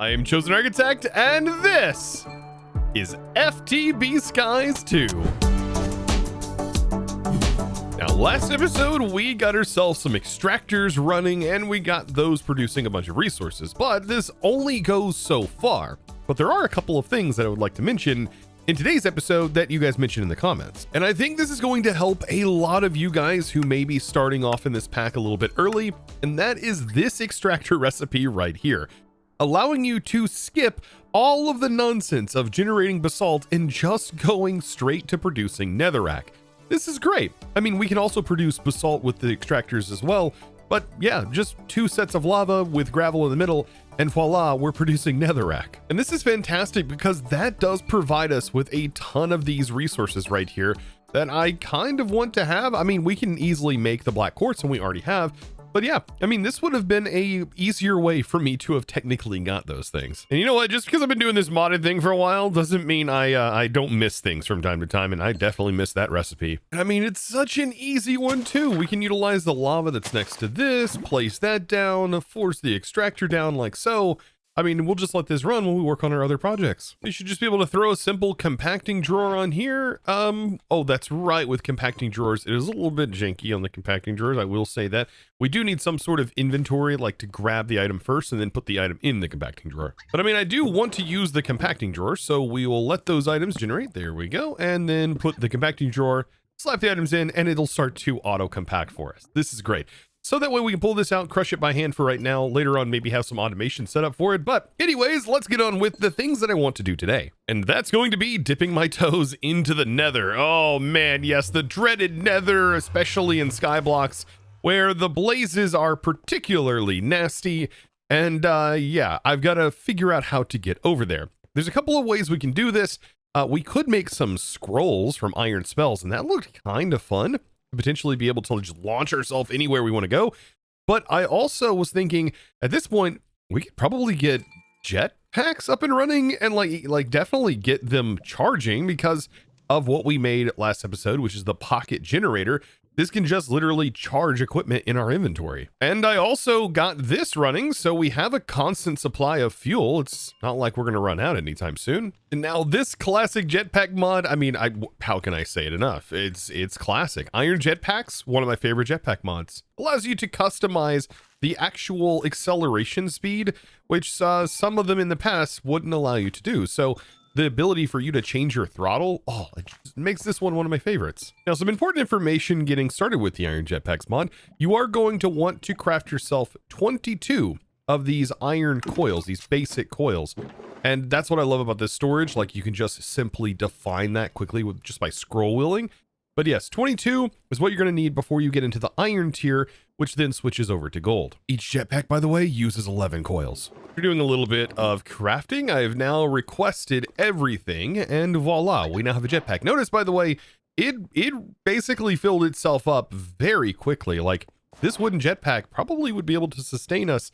I am Chosen Architect, and this is FTB Skies 2. Now, last episode, we got ourselves some extractors running, and we got those producing a bunch of resources, but this only goes so far. But there are a couple of things that I would like to mention in today's episode that you guys mentioned in the comments. And I think this is going to help a lot of you guys who may be starting off in this pack a little bit early, and that is this extractor recipe right here, allowing you to skip all of the nonsense of generating basalt and just going straight to producing netherrack. This is great. I mean, we can also produce basalt with the extractors as well, but yeah, just 2 sets of lava with gravel in the middle, and voila, we're producing netherrack. And this is fantastic because that does provide us with a ton of these resources right here that I kind of want to have. I mean, we can easily make the black quartz, and we already have. But yeah, I mean, this would have been a easier way for me to have technically got those things. And you know what? Just because I've been doing this modded thing for a while doesn't mean I don't miss things from time to time, and I definitely miss that recipe. I mean, it's such an easy one too. We can utilize the lava that's next to this, place that down, force the extractor down like so. I mean, we'll just let this run while we work on our other projects. You should just be able to throw a simple compacting drawer on here. Oh, that's right. With compacting drawers, it is a little bit janky on the compacting drawers. I will say that we do need some sort of inventory, like to grab the item first and then put the item in the compacting drawer. But I mean, I do want to use the compacting drawer, so we will let those items generate. There we go. And then put the compacting drawer, slap the items in, and it'll start to auto compact for us. This is great. So that way we can pull this out, crush it by hand for right now. Later on, maybe have some automation set up for it. But anyways, let's get on with the things that I want to do today. And that's going to be dipping my toes into the nether. Oh man, yes, the dreaded nether, especially in skyblocks, where the blazes are particularly nasty. And yeah, I've got to figure out how to get over there. There's a couple of ways we can do this. We could make some scrolls from iron spells, and that looked kind of fun. Potentially be able to just launch ourselves anywhere we want to go. But I also was thinking at this point we could probably get jetpacks up and running and like definitely get them charging because of what we made last episode, which is the pocket generator. This can just literally charge equipment in our inventory. And I also got this running, so we have a constant supply of fuel. It's not like we're going to run out anytime soon. And now this classic jetpack mod, I mean, how can I say it enough? It's classic. Iron jetpacks, one of my favorite jetpack mods. Allows you to customize the actual acceleration speed, which some of them in the past wouldn't allow you to do. So the ability for you to change your throttle, oh, it just makes this one of my favorites. Now, some important information getting started with the Iron Jetpacks mod. You are going to want to craft yourself 22 of these iron coils, these basic coils. And that's what I love about this storage. Like, you can just simply define that quickly with just by scroll wheeling. But yes, 22 is what you're going to need before you get into the iron tier, which then switches over to gold. Each jetpack, by the way, uses 11 coils. We're doing a little bit of crafting. I have now requested everything, and voila, we now have a jetpack. Notice, by the way, it basically filled itself up very quickly. Like, this wooden jetpack probably would be able to sustain us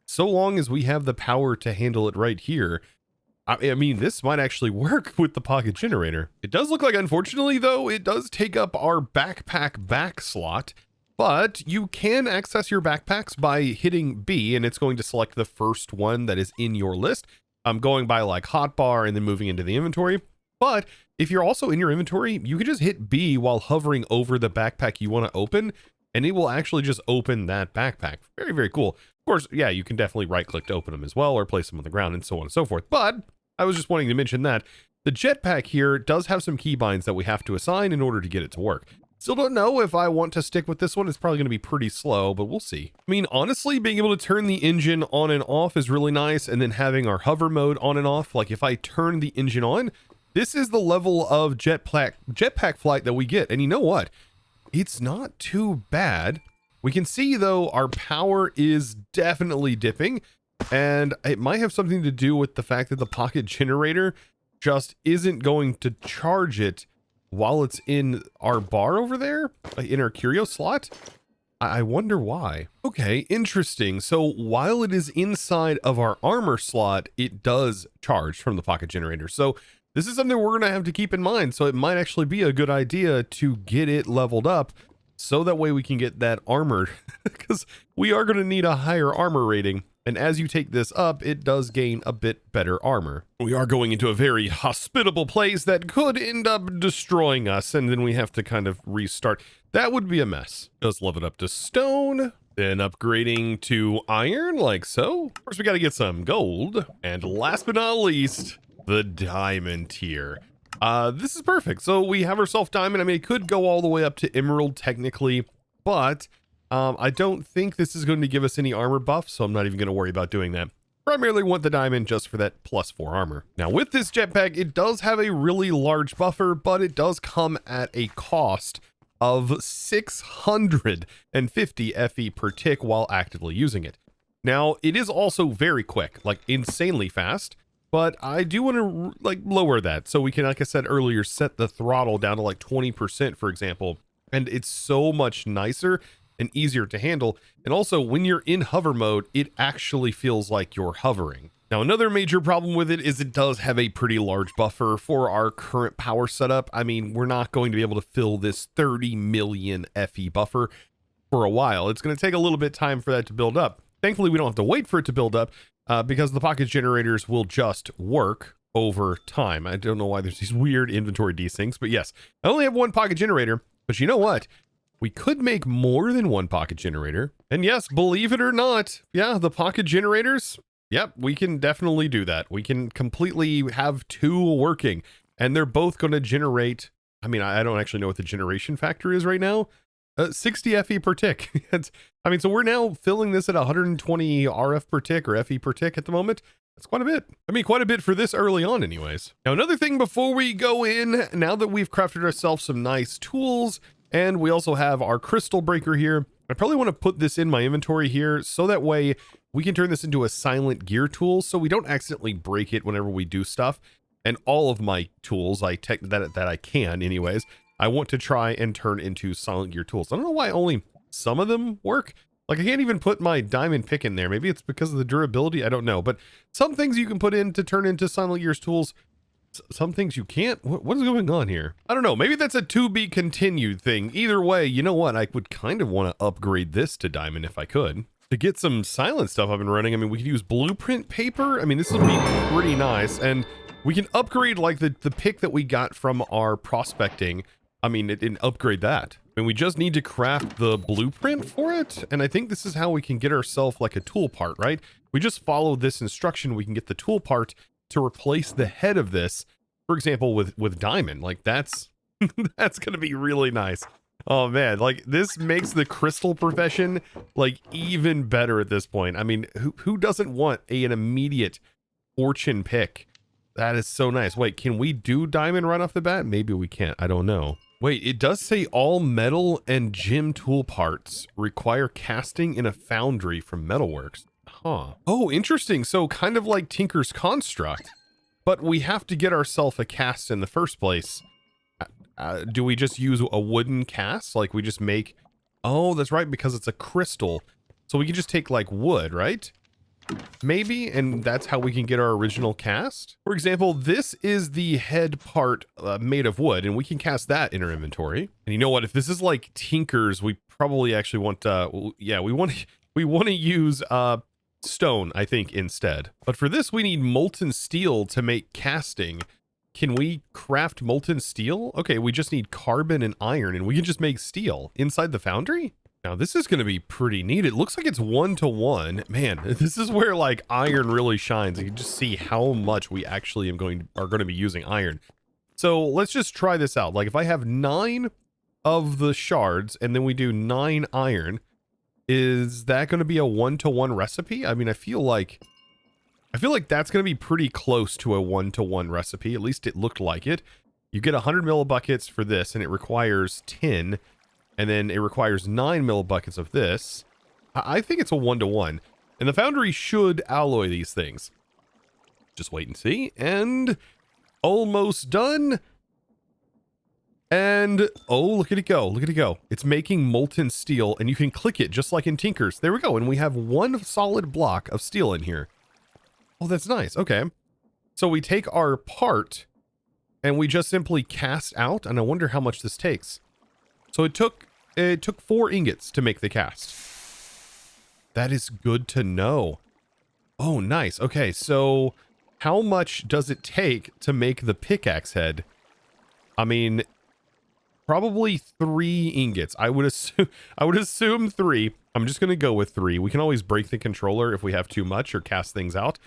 so long as we have the power to handle it right here. I mean, this might actually work with the pocket generator. It does look like, unfortunately, though, it does take up our backpack back slot, but you can access your backpacks by hitting B, and it's going to select the first one that is in your list. I'm going by like hotbar and then moving into the inventory. But if you're also in your inventory, you can just hit B while hovering over the backpack you want to open, and it will actually just open that backpack. Very, very cool. Of course, yeah, you can definitely right click to open them as well, or place them on the ground and so on and so forth. But I was just wanting to mention that the jetpack here does have some keybinds that we have to assign in order to get it to work. Still don't know if I want to stick with this one. It's probably going to be pretty slow, but we'll see. I mean, honestly, being able to turn the engine on and off is really nice. And then having our hover mode on and off, like if I turn the engine on, this is the level of jetpack flight that we get. And you know what? It's not too bad. We can see, though, our power is definitely dipping. And it might have something to do with the fact that the pocket generator just isn't going to charge it while it's in our bar over there, in our curio slot. I wonder why. Okay, interesting. So while it is inside of our armor slot, it does charge from the pocket generator. So this is something we're going to have to keep in mind. So it might actually be a good idea to get it leveled up so that way we can get that armored, because we are going to need a higher armor rating And as you take this up, it does gain a bit better armor. We are going into a very hospitable place that could end up destroying us, and then we have to kind of restart. That would be a mess. Just level it up to stone, then upgrading to iron, like so. Of course, we got to get some gold. And last but not least, the diamond tier. This is perfect. So we have ourselves diamond. I mean, it could go all the way up to emerald technically, but I don't think this is going to give us any armor buff, so I'm not even going to worry about doing that. Primarily want the diamond just for that +4 armor. Now with this jetpack, it does have a really large buffer, but it does come at a cost of 650 FE per tick while actively using it. Now it is also very quick, like insanely fast, but I do want to like lower that so we can, like I said earlier, set the throttle down to like 20%, for example, and it's so much nicer and easier to handle. And also when you're in hover mode, it actually feels like you're hovering. Now, another major problem with it is it does have a pretty large buffer for our current power setup. I mean, we're not going to be able to fill this 30 million FE buffer for a while. It's going to take a little bit of time for that to build up. Thankfully, we don't have to wait for it to build up because the pocket generators will just work over time. I don't know why there's these weird inventory desyncs, but yes, I only have one pocket generator, but you know what? We could make more than one pocket generator. And yes, believe it or not, yeah, the pocket generators, yep, we can definitely do that. We can completely have 2 working, and they're both going to generate, I mean, I don't actually know what the generation factor is right now. 60 FE per tick. I mean, so we're now filling this at 120 RF per tick or FE per tick at the moment. That's quite a bit. I mean, quite a bit for this early on anyways. Now, another thing before we go in, now that we've crafted ourselves some nice tools, and we also have our crystal breaker here, I probably want to put this in my inventory here so that way we can turn this into a silent gear tool so we don't accidentally break it whenever we do stuff. And all of my tools, that I can anyways, I want to try and turn into silent gear tools. I don't know why only some of them work. Like, I can't even put my diamond pick in there. Maybe it's because of the durability. I don't know. But some things you can put in to turn into silent gears tools. Some things you can't. What is going on here? I don't know. Maybe that's a to be continued thing. Either way, you know what? I would kind of want to upgrade this to diamond if I could. To get some silent stuff up and running, I mean, we could use blueprint paper. I mean, this would be pretty nice. And we can upgrade like the pick that we got from our prospecting. I mean, and upgrade that. I mean, we just need to craft the blueprint for it. And I think this is how we can get ourselves like a tool part, right? We just follow this instruction. We can get the tool part to replace the head of this, for example, with diamond. Like that's that's gonna be really nice. Oh man, like this makes the crystal profession like even better at this point. I mean, who doesn't want an immediate fortune pick? That is so nice. Wait, can we do diamond right off the bat? Maybe we can't. I don't know. Wait, it does say all metal and gem tool parts require casting in a foundry from Metalworks. Huh. Oh, interesting. So kind of like Tinker's Construct, but we have to get ourselves a cast in the first place. Do we just use a wooden cast? Like we just make... Oh, that's right, because it's a crystal. So we can just take like wood, right? Maybe, and that's how we can get our original cast. For example, this is the head part made of wood, and we can cast that in our inventory. And you know what? If this is like Tinker's, we probably actually want yeah, we want to use stone, I think, instead. But for this, we need molten steel to make casting. Can we craft molten steel? Okay, we just need carbon and iron, and we can just make steel inside the foundry. Now this is going to be pretty neat. It looks like it's 1-to-1. Man, this is where like iron really shines. You can just see how much we actually are going to be using iron. So let's just try this out. Like if I have 9 of the shards and then we do 9 iron, is that going to be a 1-to-1 recipe? I mean, I feel like that's going to be pretty close to a 1-to-1 recipe. At least it looked like it. You get 100 millibuckets for this, and it requires 10. And then it requires 9 millibuckets of this. I think it's a 1-to-1. And the foundry should alloy these things. Just wait and see. And almost done. And oh, look at it go. Look at it go. It's making molten steel, and you can click it just like in Tinker's. There we go. And we have 1 solid block of steel in here. Oh, that's nice. Okay. So we take our part and we just simply cast out, and I wonder how much this takes. So it took 4 ingots to make the cast. That is good to know. Oh, nice. Okay, so how much does it take to make the pickaxe head? I mean, probably 3 ingots. I would assume 3. I'm just gonna go with 3. We can always break the controller if we have too much or cast things out,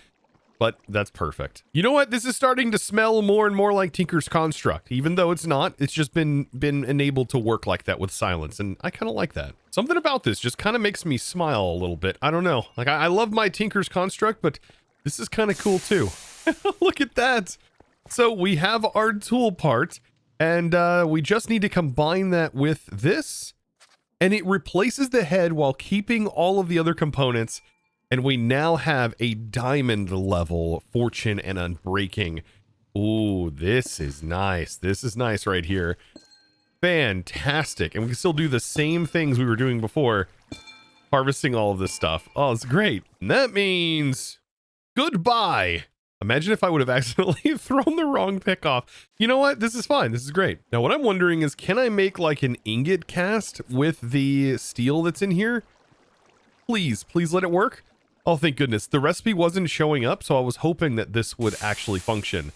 but that's perfect. You know what? This is starting to smell more and more like Tinker's Construct, even though it's not. It's just been enabled to work like that with silence, and I kind of like that. Something about this just kind of makes me smile a little bit. I don't know. Like, I love my Tinker's Construct, but this is kind of cool too. Look at that. So we have our tool part, and we just need to combine that with this, and it replaces the head while keeping all of the other components. And we now have a diamond level fortune and unbreaking. Ooh, this is nice. This is nice right here. Fantastic. And we can still do the same things we were doing before, harvesting all of this stuff. Oh, it's great. And that means goodbye. Imagine if I would have accidentally thrown the wrong pick off. You know what? This is fine. This is great. Now, what I'm wondering is, can I make like an ingot cast with the steel that's in here? Please let it work. Oh, thank goodness. The recipe wasn't showing up, so I was hoping that this would actually function.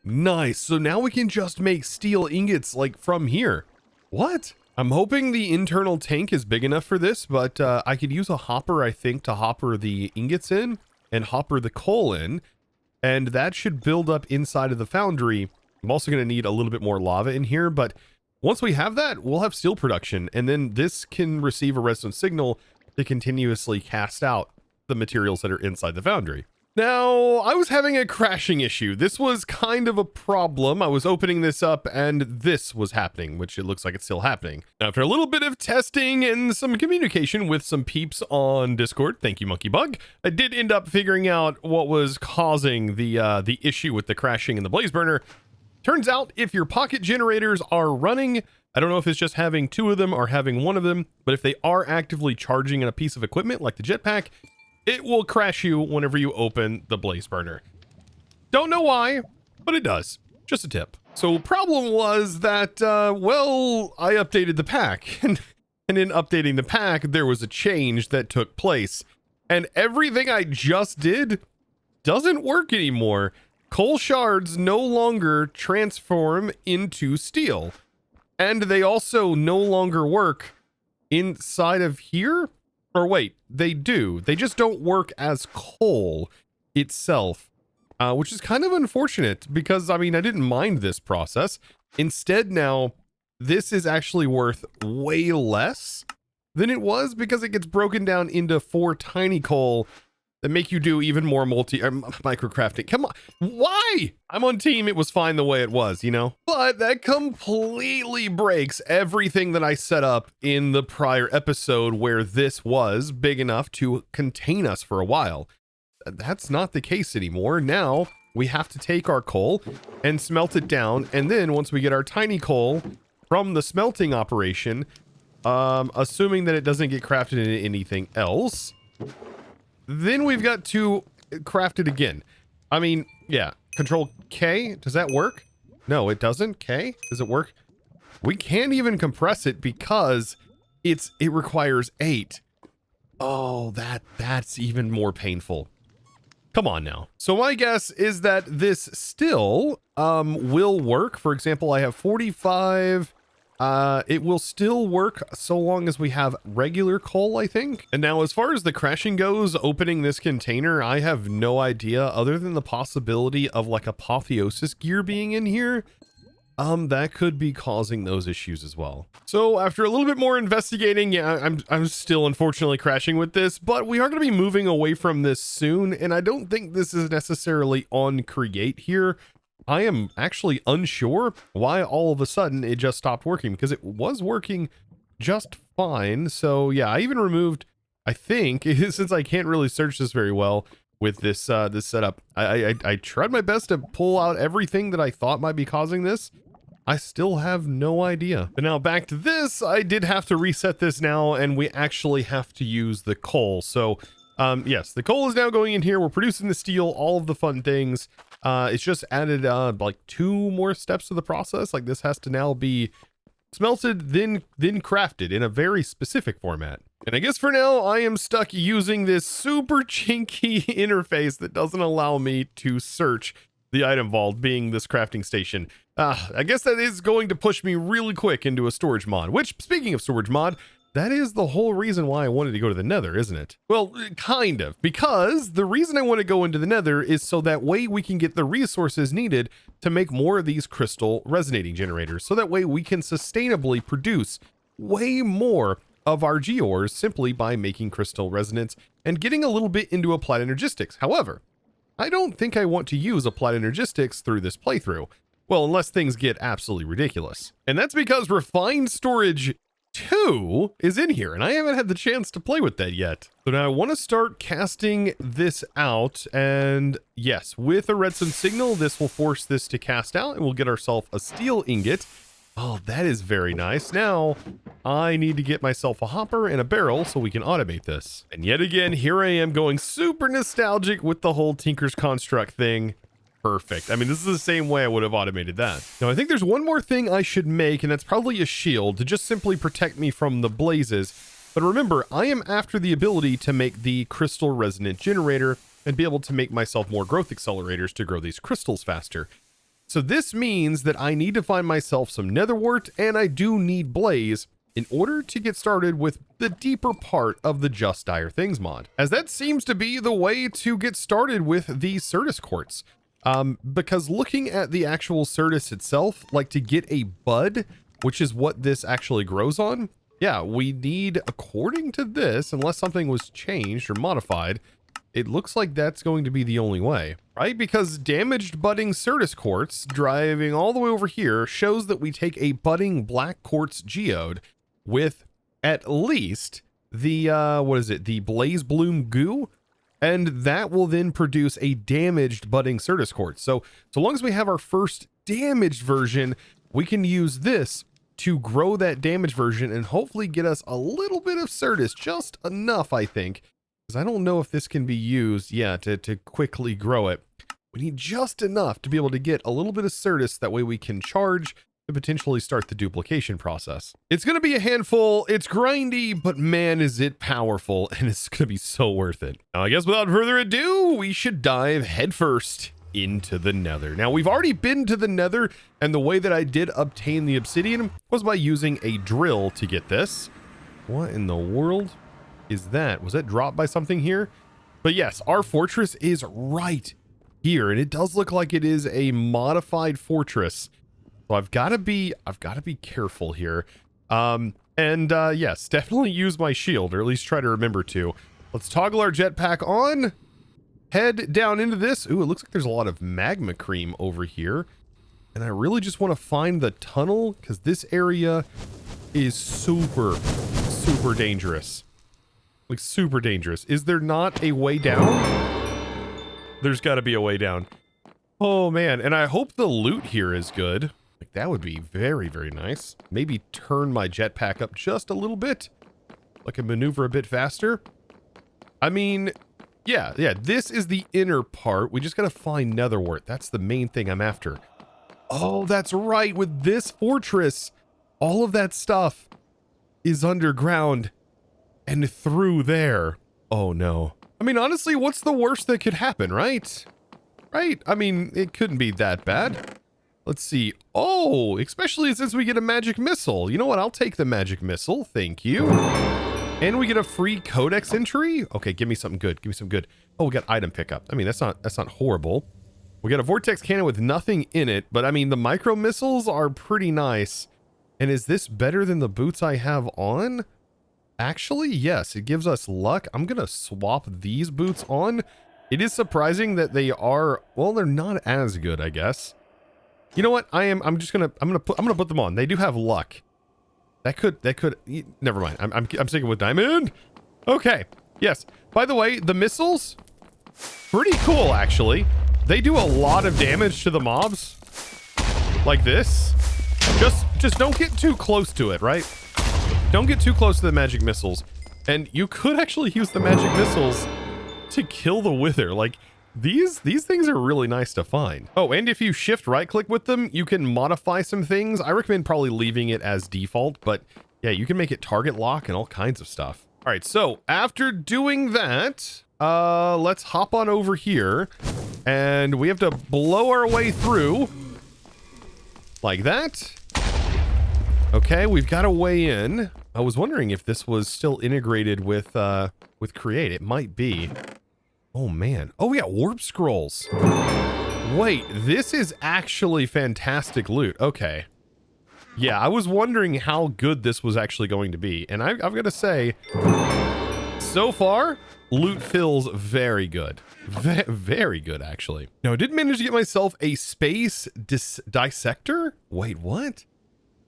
Nice. So now we can just make steel ingots like from here. What? I'm hoping the internal tank is big enough for this, but I could use a hopper, I think, to hopper the ingots in and hopper the coal in. And that should build up inside of the foundry. I'm also going to need a little bit more lava in here, but once we have that, we'll have steel production, and then this can receive a redstone signal to continuously cast out the materials that are inside the foundry. Now, I was having a crashing issue. This was kind of a problem. I was opening this up and this was happening, which it looks like it's still happening. Now, after a little bit of testing and some communication with some peeps on Discord, thank you, Monkey Bug, I did end up figuring out what was causing the issue with the crashing in the blaze burner. Turns out if your pocket generators are running, I don't know if it's just having 2 of them or having 1 of them, but if they are actively charging in a piece of equipment like the jetpack, it will crash you whenever you open the blaze burner. Don't know why, but it does. Just a tip. So problem was that, well, I updated the pack, and in updating the pack, there was a change that took place, and everything I just did doesn't work anymore. Coal shards no longer transform into steel, and they also no longer work inside of here. Or wait, they do. They just don't work as coal itself, which is kind of unfortunate because, I mean, I didn't mind this process. Instead, now, this is actually worth way less than it was because it gets broken down into 4 tiny coal that make you do even more microcrafting. Come on. Why? I'm on team. It was fine the way it was, you know? But that completely breaks everything that I set up in the prior episode where this was big enough to contain us for a while. That's not the case anymore. Now we have to take our coal and smelt it down. And then once we get our tiny coal from the smelting operation, assuming that it doesn't get crafted into anything else, then we've got to craft it again. I mean, yeah, Control K, does that work? No, it doesn't. K, does it work? We can't even compress it because it requires 8. Oh, that's even more painful. Come on now. So my guess is that this still will work. For example, I have 45. It will still work so long as we have regular coal, I think. And now as far as the crashing goes, opening this container, I have no idea other than the possibility of like apotheosis gear being in here. That could be causing those issues as well. So after a little bit more investigating, yeah, I'm still unfortunately crashing with this, but we are going to be moving away from this soon. And I don't think this is necessarily on create here. I am actually unsure why all of a sudden it just stopped working because it was working just fine. So yeah, I even removed, I think, since I can't really search this very well with this this setup, I tried my best to pull out everything that I thought might be causing this. I still have no idea. But now back to this, I did have to reset this now, and we actually have to use the coal. So yes, the coal is now going in here. We're producing the steel, all of the fun things. It's just added like 2 more steps to the process. Like this has to now be smelted, then crafted in a very specific format. And I guess for now, I am stuck using this super chinky interface that doesn't allow me to search the item vault, being this crafting station. I guess that is going to push me really quick into a storage mod, which, speaking of storage mod, that is the whole reason why I wanted to go to the Nether, isn't it? Well, kind of, because the reason I want to go into the Nether is so that way we can get the resources needed to make more of these crystal resonating generators. So that way we can sustainably produce way more of our gears simply by making crystal resonance and getting a little bit into applied energistics. However, I don't think I want to use applied energistics through this playthrough. Well, unless things get absolutely ridiculous. And that's because refined storage 2 is in here, and I haven't had the chance to play with that yet. So now I want to start casting this out, and yes, with a redstone signal, this will force this to cast out, and we'll get ourselves a steel ingot. Oh, that is very nice. Now, I need to get myself a hopper and a barrel so we can automate this. And yet again, here I am going super nostalgic with the whole Tinker's Construct thing. Perfect. I mean, this is the same way I would have automated that. Now, I think there's one more thing I should make, and that's probably a shield to just simply protect me from the blazes. But remember, I am after the ability to make the crystal resonant generator and be able to make myself more growth accelerators to grow these crystals faster. So this means that I need to find myself some nether wart, and I do need blaze in order to get started with the deeper part of the Just Dire Things mod, as that seems to be the way to get started with the Certus Quartz. Because looking at the actual Certus itself, like to get a bud, which is what this actually grows on, yeah, we need, according to this, unless something was changed or modified, it looks like that's going to be the only way, right? Because damaged budding Certus Quartz driving all the way over here shows that we take a budding black quartz geode with at least the, the Blaze Bloom goo, and that will then produce a damaged budding Certus Quartz. So long as we have our first damaged version, we can use this to grow that damaged version and hopefully get us a little bit of Certus, just enough, I think. I don't know if this can be used, to quickly grow it. We need just enough to be able to get a little bit of Certus, that way we can charge to potentially start the duplication process. It's going to be a handful, it's grindy, but man is it powerful, and it's going to be so worth it. Now, I guess without further ado, we should dive headfirst into the Nether. Now, we've already been to the Nether, and the way that I did obtain the obsidian was by using a drill to get this. What in the world is that? Was that dropped by something here? But yes, our fortress is right here, and it does look like it is a modified fortress. So I've got to be careful here. Yes, definitely use my shield, or at least try to remember to. Let's toggle our jetpack on. Head down into this. Ooh, it looks like there's a lot of magma cream over here. And I really just want to find the tunnel, because this area is super, super dangerous. Like, super dangerous. Is there not a way down? There's got to be a way down. Oh, man. And I hope the loot here is good. Like, that would be very, very nice. Maybe turn my jetpack up just a little bit. I can maneuver a bit faster. I mean, yeah, this is the inner part. We just got to find nether wart. That's the main thing I'm after. Oh, that's right. With this fortress, all of that stuff is underground. And through there. Oh no. I mean, honestly, what's the worst that could happen, right? Right? I mean, it couldn't be that bad. Let's see. Oh, especially since we get a magic missile. You know what? I'll take the magic missile. Thank you. And we get a free codex entry. Okay, give me something good. Give me some good. Oh, we got item pickup. I mean, that's not horrible. We got a vortex cannon with nothing in it, but I mean, the micro missiles are pretty nice. And is this better than the boots I have on? Actually, yes, it gives us luck. I'm going to swap these boots on. It is surprising that they are, well, they're not as good, I guess. You know what? I'm going to put them on. They do have luck. That could, never mind. I'm sticking with diamond. Okay. Yes. By the way, the missiles, pretty cool, actually. They do a lot of damage to the mobs. Like this. Just don't get too close to it, right? Don't get too close to the magic missiles. And you could actually use the magic missiles to kill the wither. Like, these things are really nice to find. Oh, and if you shift right click with them, you can modify some things. I recommend probably leaving it as default, but yeah, you can make it target lock and all kinds of stuff. All right, so after doing that, let's hop on over here, and we have to blow our way through like that. Okay, we've got a way in. I was wondering if this was still integrated with Create. It might be. Oh man. Oh, we got warp scrolls. Wait, this is actually fantastic loot. Okay. Yeah, I was wondering how good this was actually going to be. And I've got to say, so far, loot feels very good. Very good, actually. Now, I did manage to get myself a space dissector. Wait, what?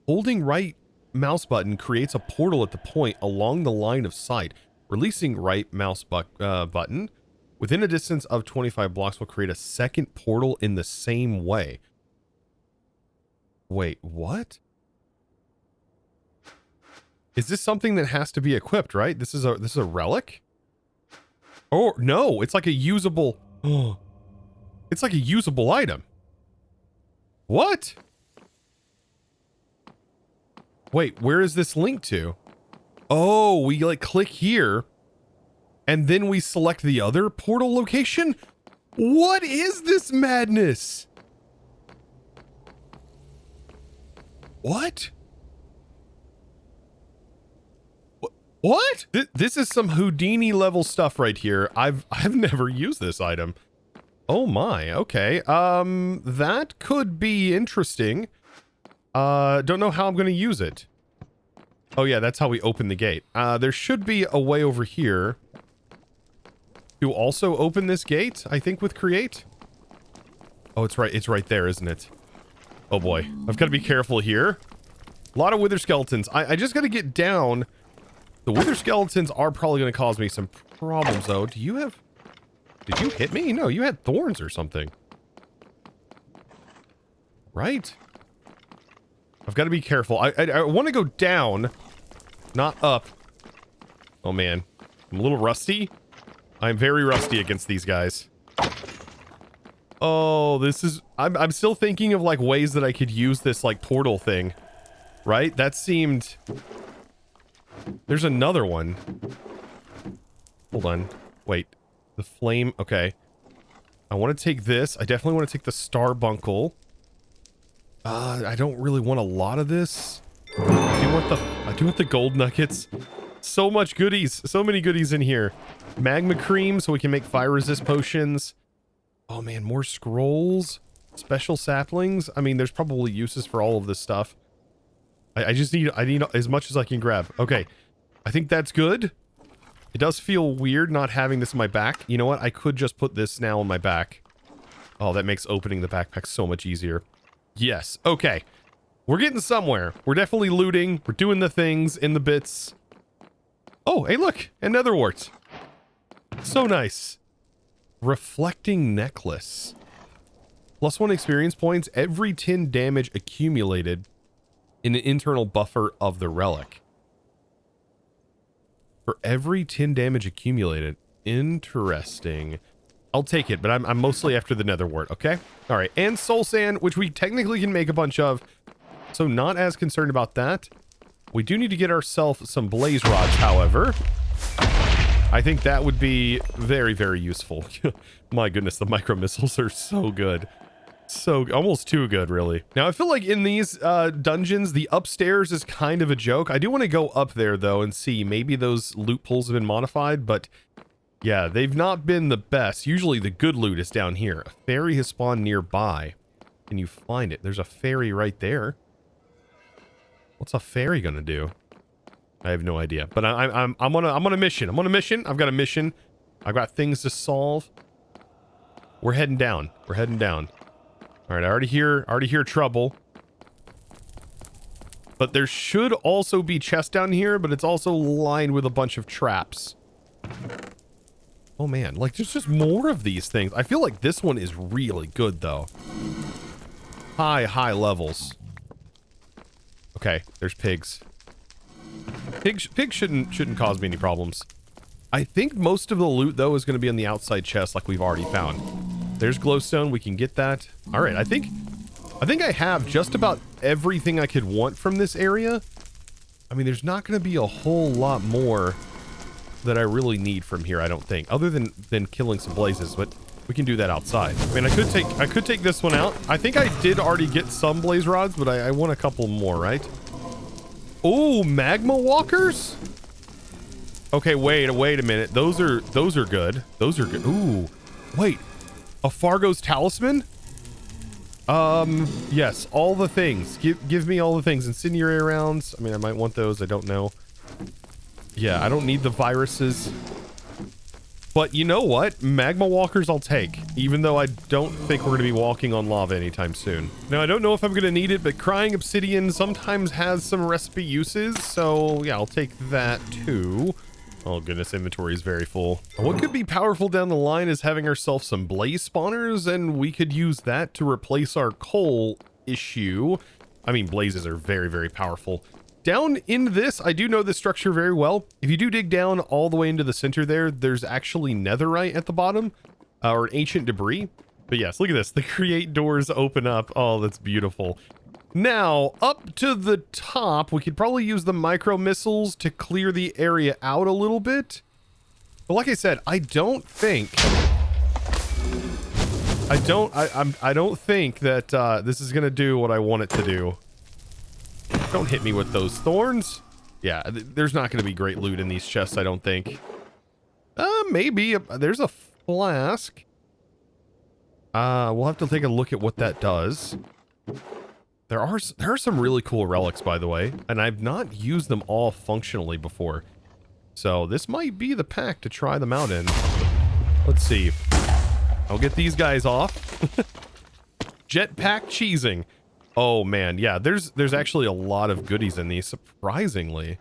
Holding right mouse button creates a portal at the point along the line of sight. Releasing right mouse button within a distance of 25 blocks will create a second portal in the same way. Wait, what? Is this something that has to be equipped, right? This is a relic? Oh, no, it's like a usable... Oh, it's like a usable item. What? Wait, where is this linked to? Oh, we like click here and then we select the other portal location? What is this madness? What? What? This is some Houdini level stuff right here. I've never used this item. Oh my, okay. That could be interesting. Don't know how I'm going to use it. Oh yeah, that's how we open the gate. There should be a way over here to also open this gate, I think, with Create. Oh, it's right there, isn't it? Oh boy, I've got to be careful here. A lot of wither skeletons. I just got to get down. The wither skeletons are probably going to cause me some problems, though. Did you hit me? No, you had thorns or something. Right? I've got to be careful. I want to go down, not up. Oh, man. I'm a little rusty. I'm very rusty against these guys. Oh, this is... I'm still thinking of, like, ways that I could use this, like, portal thing. Right? That seemed... There's another one. Hold on. Wait. The flame... Okay. I want to take this. I definitely want to take the starbuncle. I don't really want a lot of this. I do want the gold nuggets. So much goodies. So many goodies in here. Magma cream so we can make fire resist potions. Oh man, more scrolls. Special saplings. I mean, there's probably uses for all of this stuff. I need as much as I can grab. Okay. I think that's good. It does feel weird not having this in my back. You know what? I could just put this now on my back. Oh, that makes opening the backpack so much easier. Yes. Okay. We're getting somewhere. We're definitely looting. We're doing the things in the bits. Oh, hey, look. A netherwort. So nice. Reflecting necklace. +1 experience points. Every 10 damage accumulated in the internal buffer of the relic. For every 10 damage accumulated. Interesting. I'll take it, but I'm mostly after the netherwort, okay? All right, and soul sand, which we technically can make a bunch of, so not as concerned about that. We do need to get ourselves some blaze rods, however. I think that would be very, very useful. My goodness, the micro missiles are so good. So almost too good, really. Now, I feel like in these dungeons, the upstairs is kind of a joke. I do want to go up there, though, and see. Maybe those loot pools have been modified, but yeah, they've not been the best. Usually the good loot is down here. A fairy has spawned nearby. Can you find it? There's a fairy right there. What's a fairy gonna do? I have no idea. But I'm on a mission. I'm on a mission. I've got a mission. I've got things to solve. We're heading down. We're heading down. All right, I already hear trouble. But there should also be chests down here, but it's also lined with a bunch of traps. Oh man, like there's just more of these things. I feel like this one is really good though. High levels. Okay, there's pigs. Pigs shouldn't cause me any problems. I think most of the loot though is going to be on the outside chest like we've already found. There's glowstone, we can get that. All right, I think I have just about everything I could want from this area. I mean, there's not going to be a whole lot more that I really need from here, I don't think, other than killing some blazes, but we can do that outside. I mean, I could take this one out. I think I did already get some blaze rods, but I want a couple more, right? Oh, magma walkers? Okay, wait a minute. Those are good. Those are good. Ooh, wait, a Fargo's talisman? Yes, all the things. Give me all the things. Incendiary rounds. I mean, I might want those. I don't know. Yeah, I don't need the viruses. But you know what? Magma walkers I'll take, even though I don't think we're going to be walking on lava anytime soon. Now, I don't know if I'm going to need it, but crying obsidian sometimes has some recipe uses. So yeah, I'll take that too. Oh goodness, inventory is very full. What could be powerful down the line is having ourselves some blaze spawners, and we could use that to replace our coal issue. I mean, blazes are very, very powerful. Down in this, I do know this structure very well. If you do dig down all the way into the center there, there's actually netherite at the bottom, or ancient debris. But yes, look at this. The create doors open up. Oh, that's beautiful. Now, up to the top, we could probably use the micro missiles to clear the area out a little bit. But like I said, I don't think that this is gonna do what I want it to do. Don't hit me with those thorns. Yeah, there's not gonna be great loot in these chests, I don't think. Maybe there's a flask. We'll have to take a look at what that does. There are some really cool relics, by the way, and I've not used them all functionally before. So this might be the pack to try them out in. Let's see. I'll get these guys off. Jetpack cheesing. Oh man, yeah, there's actually a lot of goodies in these, surprisingly.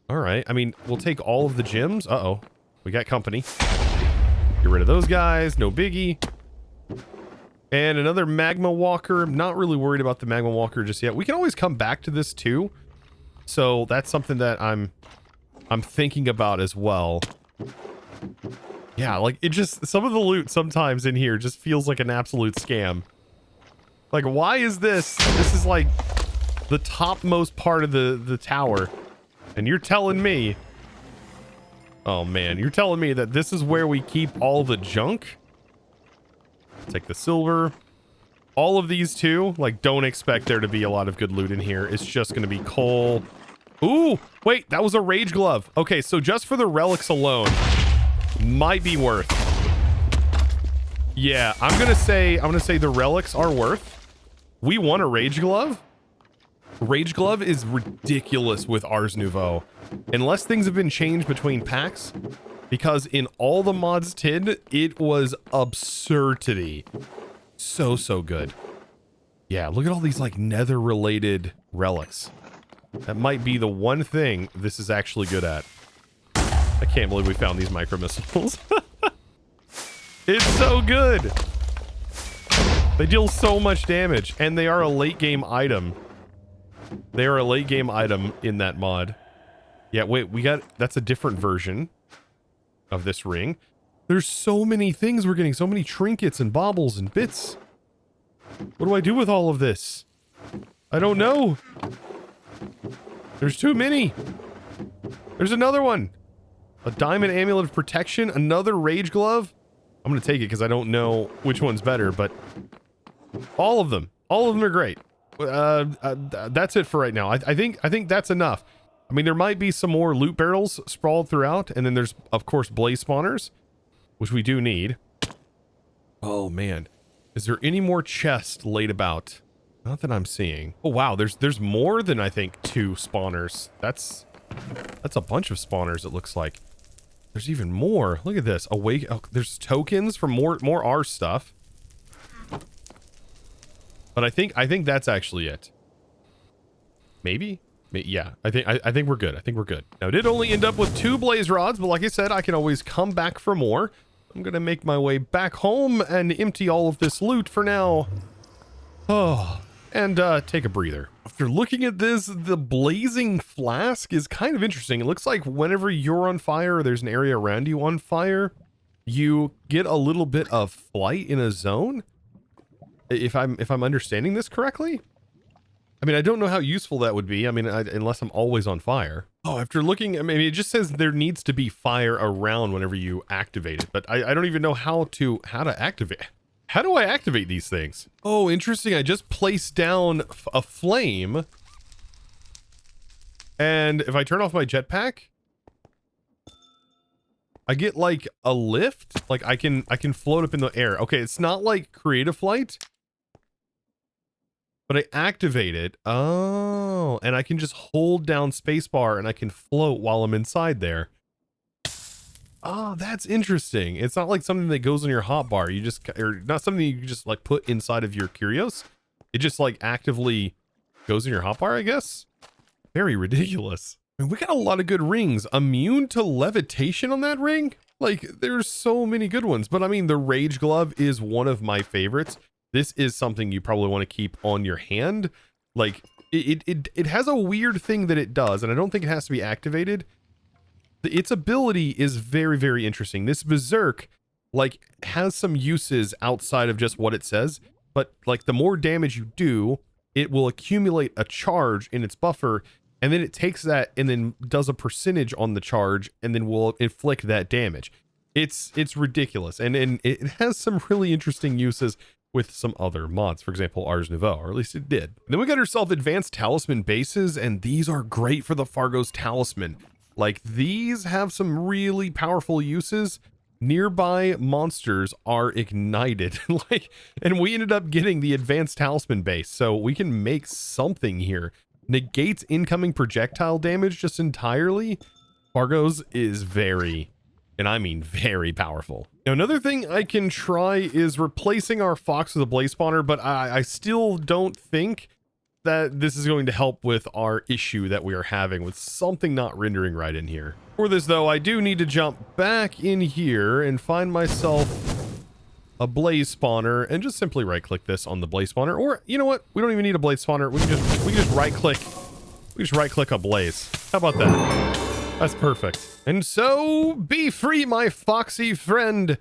All right, I mean, we'll take all of the gems. Uh-oh, we got company. Get rid of those guys, no biggie. And another magma walker. I'm not really worried about the magma walker just yet. We can always come back to this too. So that's something that I'm thinking about as well. Yeah, like it just, some of the loot sometimes in here just feels like an absolute scam. Like, why is this? This is like the topmost part of the tower. And you're telling me, oh man, you're telling me that this is where we keep all the junk? Take the silver. All of these too. Like, don't expect there to be a lot of good loot in here. It's just going to be coal. Ooh, wait, that was a rage glove. Okay, so just for the relics alone, might be worth. Yeah, I'm gonna say the relics are worth. We want a rage glove. Rage glove is ridiculous with Ars Nouveau, unless things have been changed between packs. Because in all the mods tid, it was absurdity. So good. Yeah, look at all these like nether related relics. That might be the one thing this is actually good at. I can't believe we found these micro missiles. It's so good. They deal so much damage, and they are a late game item. They are a late game item in that mod. Yeah, wait, that's a different version of this ring. There's so many things we're getting, so many trinkets and baubles and bits. What do I do with all of this? I don't know. There's too many. There's another one. A diamond amulet of protection, another rage glove. I'm gonna take it because I don't know which one's better, but all of them are great. That's it for right now. I think that's enough. I mean, there might be some more loot barrels sprawled throughout, and then there's, of course, blaze spawners, which we do need. Oh, man. Is there any more chests laid about? Not that I'm seeing. Oh, wow. There's more than, I think, 2 spawners. That's a bunch of spawners, it looks like. There's even more. Look at this. Awake. Oh, there's tokens for more Ars stuff. But I think that's actually it. Maybe? Yeah, I think we're good. I think we're good. Now, I did only end up with 2 blaze rods, but like I said, I can always come back for more. I'm gonna make my way back home and empty all of this loot for now. Oh, and take a breather. After looking at this, the blazing flask is kind of interesting. It looks like whenever you're on fire or there's an area around you on fire, you get a little bit of flight in a zone. If I'm understanding this correctly. I mean, I don't know how useful that would be. I mean, unless I'm always on fire. Oh, after looking, I mean, it just says there needs to be fire around whenever you activate it, but I don't even know how to activate. How do I activate these things? Oh, interesting. I just placed down a flame. And if I turn off my jetpack, I get like a lift. Like I can float up in the air. Okay, it's not like creative flight, but I activate it. Oh, and I can just hold down spacebar and I can float while I'm inside there. Oh, that's interesting. It's not like something that goes in your hotbar. You just, or not something you just like put inside of your Curios. It just like actively goes in your hotbar, I guess. Very ridiculous. I mean, we got a lot of good rings. Immune to levitation on that ring? Like, there's so many good ones. But I mean, the Rage Glove is one of my favorites. This is something you probably want to keep on your hand. Like, it has a weird thing that it does, and I don't think it has to be activated. Its ability is very, very interesting. This Berserk, like, has some uses outside of just what it says. But, like, the more damage you do, it will accumulate a charge in its buffer, and then it takes that and then does a percentage on the charge and then will inflict that damage. It's ridiculous. And it has some really interesting uses with some other mods. For example, Ars Nouveau, or at least it did. Then we got ourselves advanced talisman bases, and these are great for the Fargo's talisman. Like, these have some really powerful uses. Nearby monsters are ignited. Like, and we ended up getting the advanced talisman base, so we can make something here. Negates incoming projectile damage just entirely. Fargo's is very, and I mean very powerful. Now, another thing I can try is replacing our fox with a blaze spawner, but I still don't think that this is going to help with our issue that we are having with something not rendering right in here. For this though, I do need to jump back in here and find myself a blaze spawner and just simply right click this on the blaze spawner. Or you know what? We don't even need a blaze spawner. We can just right click. We just right click a blaze. How about that? That's perfect. And so be free, my foxy friend.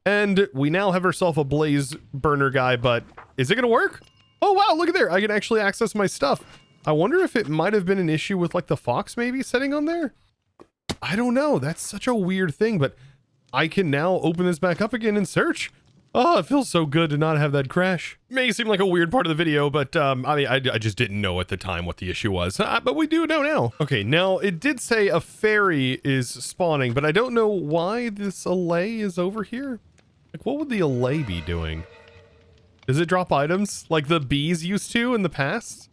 And we now have ourselves a blaze burner guy, but is it gonna work? Oh wow, look at there. I can actually access my stuff. I wonder if it might have been an issue with like the fox maybe setting on there. I don't know. That's such a weird thing, but I can now open this back up again and search. Oh, it feels so good to not have that crash. May seem like a weird part of the video, but I mean, I just didn't know at the time what the issue was, but we do know now. Okay, now it did say a fairy is spawning, but I don't know why this allay is over here. Like, what would the allay be doing? Does it drop items like the bees used to in the past?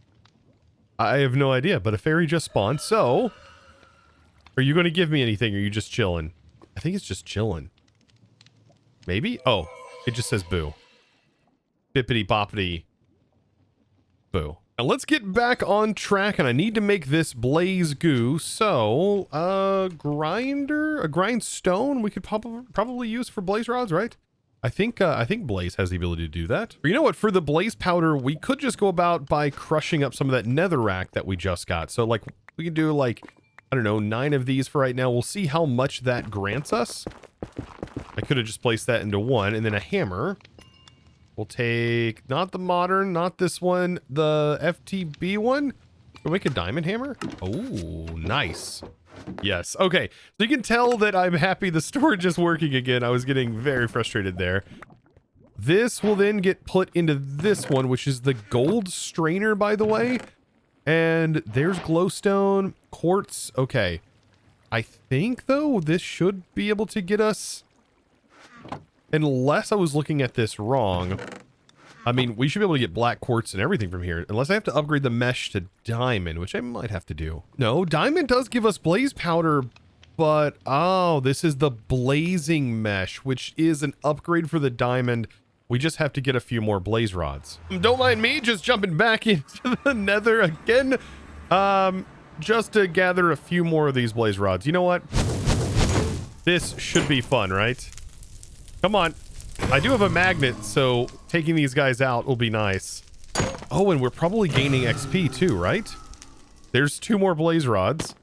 I have no idea, but a fairy just spawned, so are you going to give me anything, or are you just chilling? I think it's just chilling. Maybe? Oh. It just says boo. Bippity boppity. Boo. Now let's get back on track, and I need to make this blaze goo. So, a grindstone we could probably use for blaze rods, right? I think Blaze has the ability to do that. Or you know what? For the blaze powder, we could just go about by crushing up some of that netherrack that we just got. So like we can do like, I don't know, 9 of these for right now. We'll see how much that grants us. I could have just placed that into 1, and then a hammer. We'll take not the modern, not this one, the FTB one. Can we make a diamond hammer? Oh, nice. Yes. Okay. So you can tell that I'm happy the storage is working again. I was getting very frustrated there. This will then get put into this one, which is the gold strainer, by the way. And there's glowstone, quartz. Okay. I think, though, this should be able to get us... Unless I was looking at this wrong. I mean, we should be able to get black quartz and everything from here. Unless I have to upgrade the mesh to diamond, which I might have to do. No, diamond does give us blaze powder, but... Oh, this is the blazing mesh, which is an upgrade for the diamond. We just have to get a few more blaze rods. Don't mind me just jumping back into the nether again. Just to gather a few more of these blaze rods. You know what? This should be fun, right? Come on. I do have a magnet, so taking these guys out will be nice. Oh, and we're probably gaining XP too, right? There's 2 more blaze rods.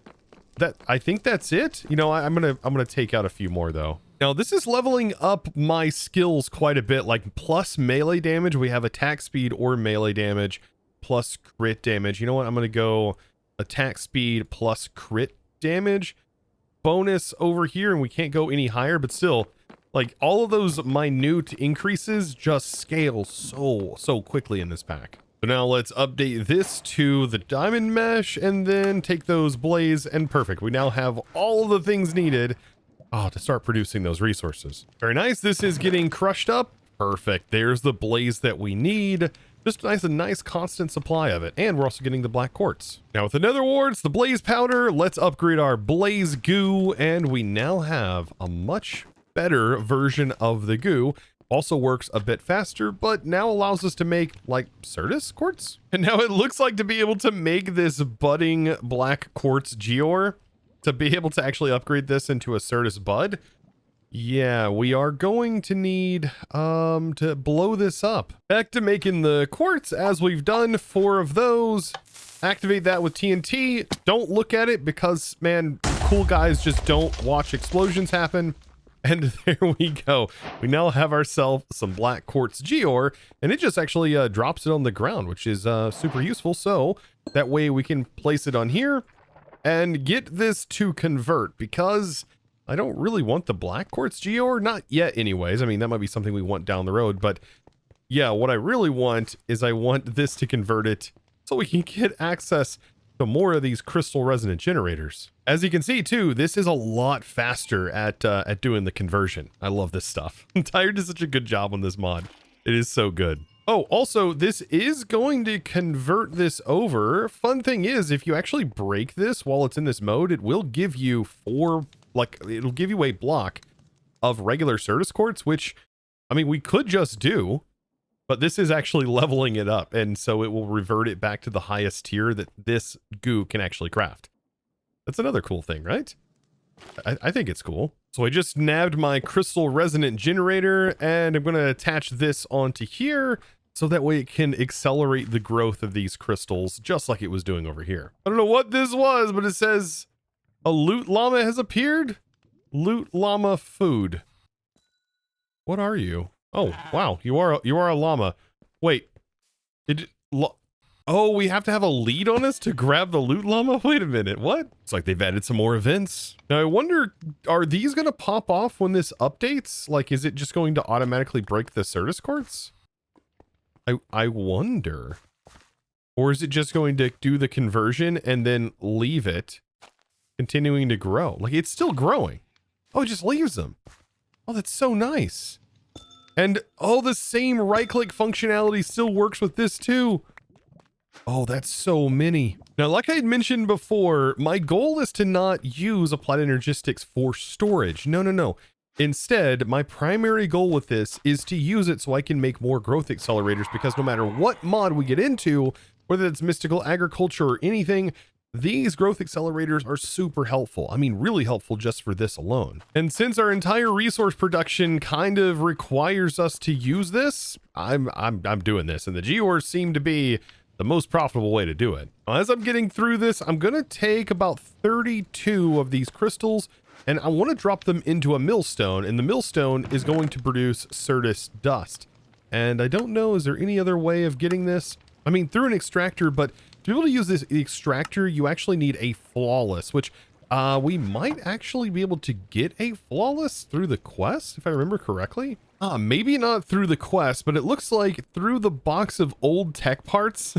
I think that's it. You know, I'm gonna take out a few more though. Now this is leveling up my skills quite a bit, like plus melee damage. We have attack speed or melee damage, plus crit damage. You know what? I'm going to go attack speed plus crit damage. Bonus over here, and we can't go any higher, but still, like, all of those minute increases just scale so quickly in this pack. So now let's update this to the diamond mesh and then take those blaze, and perfect. We now have all of the things needed to start producing those resources. Very nice. This is getting crushed up. Perfect. There's the blaze that we need. Just a nice constant supply of it. And we're also getting the black quartz. Now with the nether warts, the blaze powder, let's upgrade our blaze goo. And we now have a much better version of the goo. Also works a bit faster, but now allows us to make like Certus Quartz. And now it looks like to be able to make this budding black quartz geode, to be able to actually upgrade this into a Certus bud. Yeah, we are going to need to blow this up. Back to making the quartz, as we've done 4 of those. Activate that with TNT. Don't look at it because, man, cool guys just don't watch explosions happen. And there we go. We now have ourselves some black quartz geode, and it just actually drops it on the ground, which is super useful. So that way we can place it on here and get this to convert, because I don't really want the black quartz geode, not yet anyways. I mean, that might be something we want down the road, but yeah, what I really want is I want this to convert it so we can get access to more of these crystal resonant generators. As you can see too, this is a lot faster at doing the conversion. I love this stuff. Tire did such a good job on this mod. It is so good. Oh, also, this is going to convert this over. Fun thing is, if you actually break this while it's in this mode, it will give you it'll give you a block of regular Certus Quartz, which, I mean, we could just do, but this is actually leveling it up. And so it will revert it back to the highest tier that this goo can actually craft. That's another cool thing, right? I think it's cool. So I just nabbed my crystal resonant generator, and I'm going to attach this onto here so that way it can accelerate the growth of these crystals just like it was doing over here. I don't know what this was, but it says a loot llama has appeared. Loot llama food. What are you? Oh, wow. You are a llama. Wait. Oh, we have to have a lead on us to grab the loot llama? Wait a minute. What? It's like they've added some more events. Now I wonder, are these going to pop off when this updates? Like, is it just going to automatically break the Certus Quartz? I wonder. Or is it just going to do the conversion and then leave it continuing to grow? Like, it's still growing. Oh, it just leaves them. Oh, that's so nice. And oh, the same right click functionality still works with this too. Oh, that's so many. Now, like I had mentioned before, my goal is to not use Applied Energistics for storage. No. Instead, my primary goal with this is to use it so I can make more growth accelerators, because no matter what mod we get into, whether it's mystical agriculture or anything, these growth accelerators are super helpful. I mean, really helpful just for this alone. And since our entire resource production kind of requires us to use this, I'm doing this, and the geodes seem to be the most profitable way to do it. As I'm getting through this, I'm going to take about 32 of these crystals, and I want to drop them into a millstone, and the millstone is going to produce Certus dust. And I don't know, is there any other way of getting this? I mean, through an extractor, but to be able to use this extractor, you actually need a flawless, which we might actually be able to get a flawless through the quest, if I remember correctly. Maybe not through the quest, but it looks like through the box of old tech parts,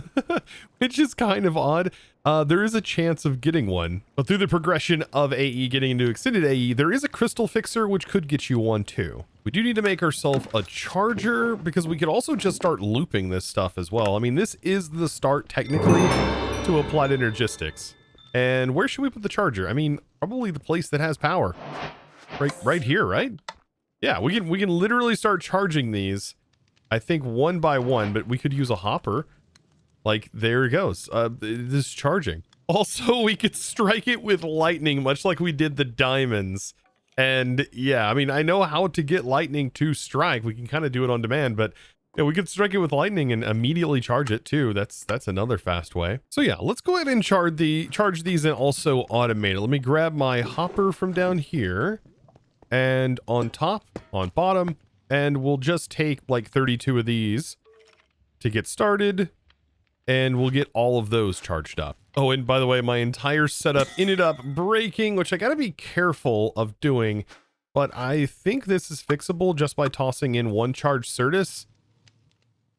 which is kind of odd. There is a chance of getting one, but through the progression of AE getting into extended AE, there is a crystal fixer, which could get you one too. We do need to make ourselves a charger, because we could also just start looping this stuff as well. I mean, this is the start technically to Applied Energistics. And where should we put the charger? I mean, probably the place that has power. Right here, right? Yeah, we can literally start charging these, I think one by one, but we could use a hopper. Like, there it goes. This is charging. Also, we could strike it with lightning, much like we did the diamonds. And yeah, I mean, I know how to get lightning to strike. We can kind of do it on demand, but yeah, we could strike it with lightning and immediately charge it too. That's another fast way. So yeah, let's go ahead and charge these and also automate it. Let me grab my hopper from down here, and on top, on bottom, and we'll just take like 32 of these to get started. and we'll get all of those charged up. Oh, and by the way, my entire setup ended up breaking, which I gotta be careful of doing, but I think this is fixable just by tossing in one charged Certus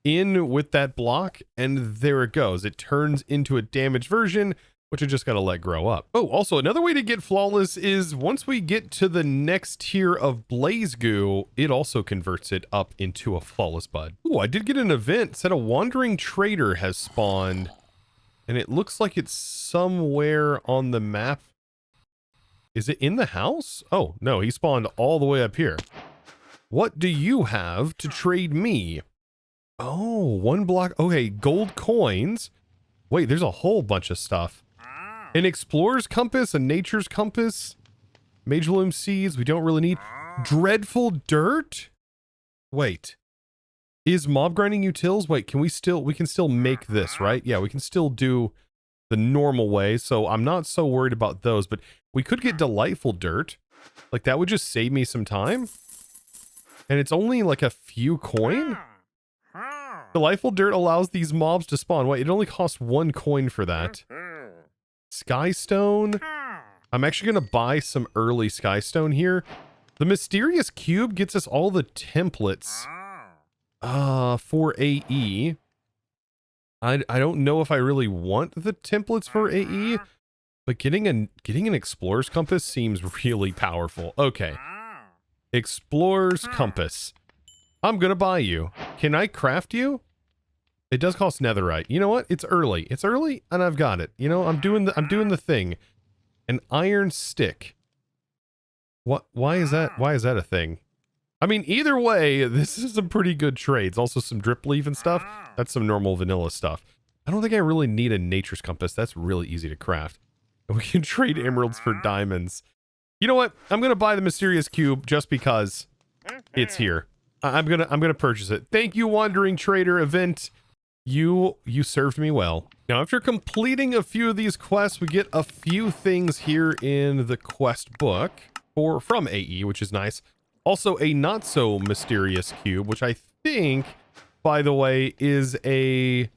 in with that block, and there it goes. It turns into a damaged version, which I just gotta let grow up. Oh, also another way to get flawless is once we get to the next tier of blaze goo, it also converts it up into a flawless bud. Oh, I did get an event, said a wandering trader has spawned, and it looks like it's somewhere on the map. Is it in the house? Oh, no, he spawned all the way up here. What do you have to trade me? Oh, one block. Okay, gold coins. Wait, there's a whole bunch of stuff. An explorer's compass, a nature's compass, major loom seeds, we don't really need. Dreadful dirt? Wait. Is mob grinding utils? Wait, we can still make this, right? Yeah, we can still do the normal way, so I'm not so worried about those, but we could get delightful dirt. Like, that would just save me some time. And it's only like a few coin? Delightful dirt allows these mobs to spawn. Wait, it only costs 1 coin for that. Skystone. I'm actually going to buy some early skystone here. The mysterious cube gets us all the templates for AE. I don't know if I really want the templates for AE, but getting an explorer's compass seems really powerful. Okay. Explorer's compass. I'm going to buy you. Can I craft you? It does cost netherite. You know what? It's early. It's early and I've got it. You know, I'm doing the thing. An iron stick. What, why is that a thing? I mean, either way, this is some pretty good trades. Also some drip leaf and stuff. That's some normal vanilla stuff. I don't think I really need a nature's compass. That's really easy to craft. And we can trade emeralds for diamonds. You know what? I'm going to buy the mysterious cube just because it's here. I'm going to purchase it. Thank you, Wandering Trader event. You served me well. Now, after completing a few of these quests, we get a few things here in the quest book from AE, which is nice. Also, a not so mysterious cube, which I think, by the way, is a...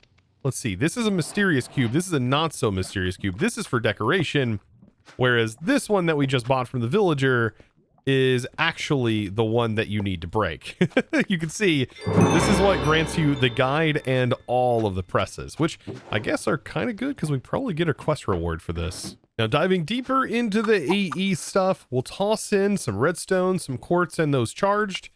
Let's see. This is a mysterious cube. This is a not so mysterious cube. This is for decoration, whereas this one that we just bought from the villager is actually the one that you need to break. You can see this is what grants you the guide and all of the presses, which I guess are kind of good because we probably get a quest reward for this. Now, diving deeper into the AE stuff, we'll toss in some redstone, some quartz, and those charged,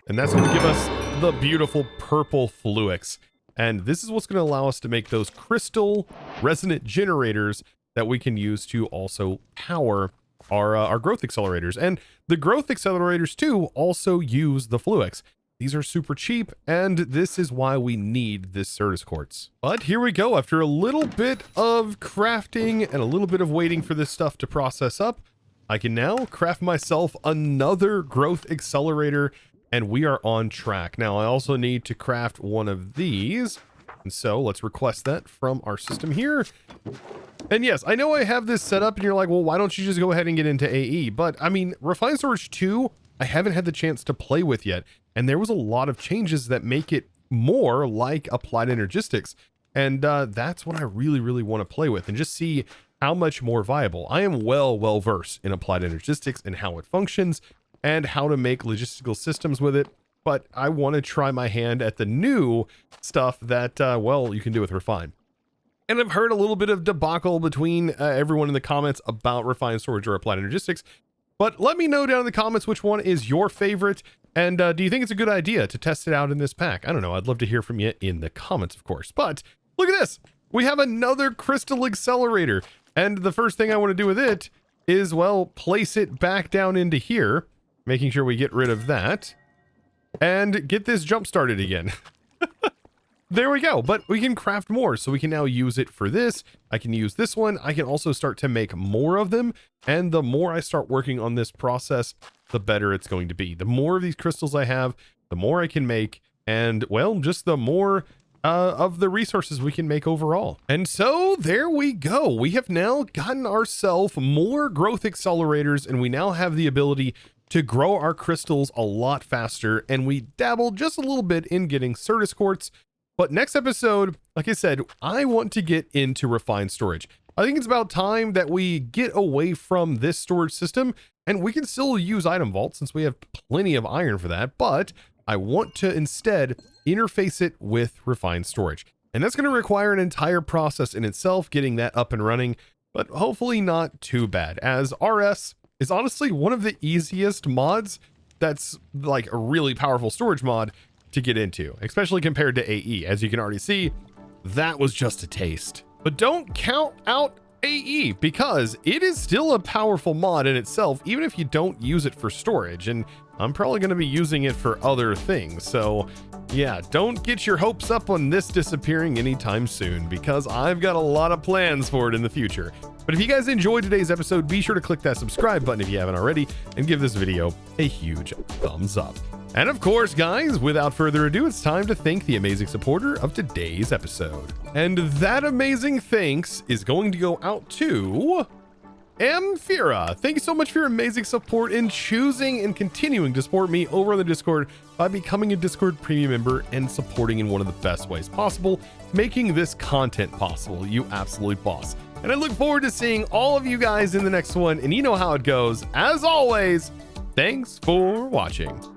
and that's going to give us the beautiful purple fluix. And this is what's going to allow us to make those crystal resonant generators that we can use to also power our growth accelerators. And the growth accelerators too also use the fluix. These are super cheap, and this is why we need this Certus Quartz. But here we go. After a little bit of crafting and a little bit of waiting for this stuff to process up, I can now craft myself another growth accelerator, and we are on track. Now, I also need to craft one of these, and so let's request that from our system here. And yes, I know I have this set up and you're like, well, why don't you just go ahead and get into AE? But I mean, Refined Storage 2, I haven't had the chance to play with yet. And there was a lot of changes that make it more like Applied Energistics. And that's what I really, really want to play with and just see how much more viable. I am well versed in Applied Energistics and how it functions and how to make logistical systems with it. But I want to try my hand at the new stuff that, well, you can do with Refine. And I've heard a little bit of debacle between everyone in the comments about Refined Storage or Applied Energistics. But let me know down in the comments which one is your favorite. And do you think it's a good idea to test it out in this pack? I don't know. I'd love to hear from you in the comments, of course. But look at this. We have another crystal accelerator. And the first thing I want to do with it is, well, place it back down into here, making sure we get rid of that and get this jump started again. There we go. But we can craft more, so we can now use it for this. I can use this one. I can also start to make more of them. And the more I start working on this process, the better it's going to be. The more of these crystals I have, the more I can make. And, well, just the more of the resources we can make overall. And so there we go. We have now gotten ourselves more growth accelerators, and we now have the ability to grow our crystals a lot faster. And we dabbled just a little bit in getting Certus Quartz. But next episode, like I said, I want to get into refined storage. I think it's about time that we get away from this storage system, and we can still use item vault since we have plenty of iron for that, but I want to instead interface it with refined storage. And that's going to require an entire process in itself, getting that up and running, but hopefully not too bad, as RS is honestly one of the easiest mods that's like a really powerful storage mod to get into, especially compared to AE. As you can already see, that was just a taste. But don't count out AE, because it is still a powerful mod in itself, even if you don't use it for storage, and I'm probably going to be using it for other things. So yeah, don't get your hopes up on this disappearing anytime soon, because I've got a lot of plans for it in the future. But if you guys enjoyed today's episode, be sure to click that subscribe button if you haven't already, and give this video a huge thumbs up. And of course, guys, without further ado, it's time to thank the amazing supporter of today's episode. And that amazing thanks is going to go out to Amphira. Thank you so much for your amazing support in choosing and continuing to support me over on the Discord by becoming a Discord premium member and supporting in one of the best ways possible, making this content possible. You absolute boss. And I look forward to seeing all of you guys in the next one. And you know how it goes. As always, thanks for watching.